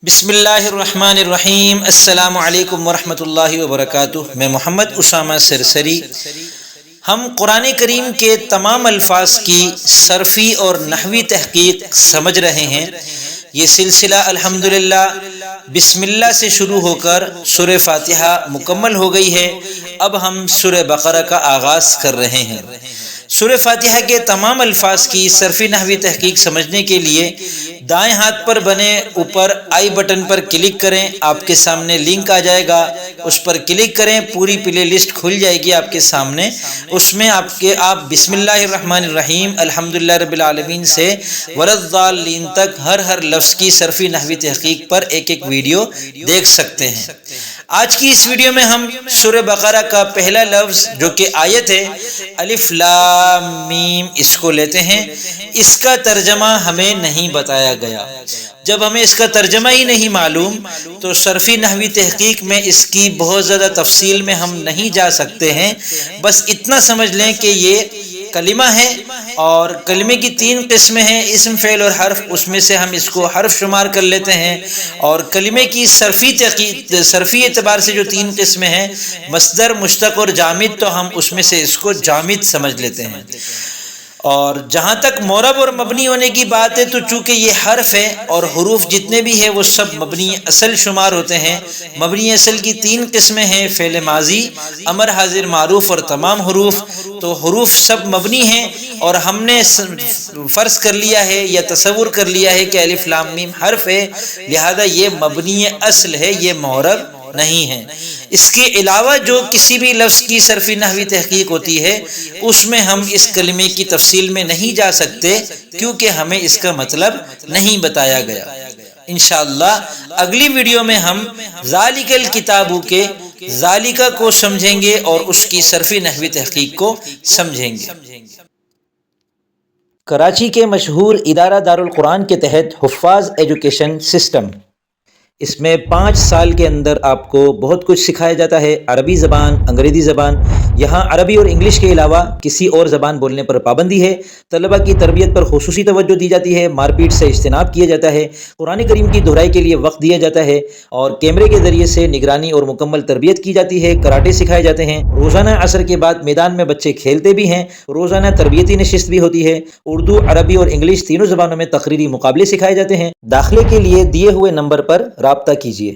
بسم اللہ الرحمن الرحیم۔ السلام علیکم ورحمۃ اللہ وبرکاتہ۔ میں محمد اسامہ سرسری۔ ہم قرآن کریم کے تمام الفاظ کی صرفی اور نحوی تحقیق سمجھ رہے ہیں۔ یہ سلسلہ الحمدللہ بسم اللہ سے شروع ہو کر سورہ فاتحہ مکمل ہو گئی ہے۔ اب ہم سورہ بقرہ کا آغاز کر رہے ہیں۔ سورہ فاتحہ کے تمام الفاظ کی صرفی نحوی تحقیق سمجھنے کے لیے دائیں ہاتھ پر بنے اوپر آئی بٹن پر کلک کریں۔ آپ کے سامنے لنک آ جائے گا، اس پر کلک کریں، پوری پلے لسٹ کھل جائے گی آپ کے سامنے۔ اس میں آپ بسم اللہ الرحمن الرحیم الحمدللہ رب العالمین سے وللضالین تک ہر لفظ کی صرفی نحوی تحقیق پر ایک ویڈیو دیکھ سکتے ہیں۔ آج کی اس ویڈیو میں ہم سورہ بقرہ کا پہلا لفظ جو کہ آیت ہے الف لام میم، اس کو لیتے ہیں۔ اس کا ترجمہ ہمیں نہیں بتایا گیا۔ جب ہمیں اس کا ترجمہ ہی نہیں معلوم تو صرفی نحوی تحقیق میں اس کی بہت زیادہ تفصیل میں ہم نہیں جا سکتے ہیں۔ بس اتنا سمجھ لیں کہ یہ کلمہ ہے اور کلمے کی 3 قسمیں ہیں، اسم فعل اور حرف۔ اس میں سے ہم اس کو حرف شمار کر لیتے ہیں، اور کلمے کی صرفی اعتبار سے جو 3 قسمیں ہیں مصدر، مشتق اور جامد، تو ہم اس میں سے اس کو جامد سمجھ لیتے ہیں۔ اور جہاں تک معرب اور مبنی ہونے کی بات ہے تو چونکہ یہ حرف ہے اور حروف جتنے بھی ہیں وہ سب مبنی اصل شمار ہوتے ہیں۔ مبنی اصل کی 3 قسمیں ہیں، فعل ماضی، امر حاضر معروف اور تمام حروف۔ تو حروف سب مبنی ہیں اور ہم نے فرض کر لیا ہے یا تصور کر لیا ہے کہ الف لام میم حرف ہے، لہذا یہ مبنی اصل ہے، یہ معرب نہیں ہے۔ اس کے علاوہ جو کسی بھی لفظ کی صرفی نحوی تحقیق ہوتی ہے اس میں ہم اس کلمے کی تفصیل میں نہیں جا سکتے کیونکہ ہمیں اس کا مطلب نہیں بتایا گیا۔ انشاءاللہ اگلی ویڈیو میں ہم ذالک الکتاب کے ذالک کو سمجھیں گے اور اس کی صرفی نحوی تحقیق کو سمجھیں گے۔ کراچی کے مشہور ادارہ دارالقرآن کے تحت حفاظ ایجوکیشن سسٹم، اس میں 5 سال کے اندر آپ کو بہت کچھ سکھایا جاتا ہے۔ عربی زبان، انگریزی زبان، یہاں عربی اور انگلش کے علاوہ کسی اور زبان بولنے پر پابندی ہے۔ طلبہ کی تربیت پر خصوصی توجہ دی جاتی ہے، مار پیٹ سے اجتناب کیا جاتا ہے، قرآن کریم کی دہرائی کے لیے وقت دیا جاتا ہے، اور کیمرے کے ذریعے سے نگرانی اور مکمل تربیت کی جاتی ہے۔ کراٹے سکھائے جاتے ہیں۔ روزانہ عصر کے بعد میدان میں بچے کھیلتے بھی ہیں۔ روزانہ تربیتی نشست بھی ہوتی ہے۔ اردو، عربی اور انگلش تینوں زبانوں میں تقریری مقابلے سکھائے جاتے ہیں۔ داخلے کے لیے دیے ہوئے نمبر پر رابطہ کیجیے۔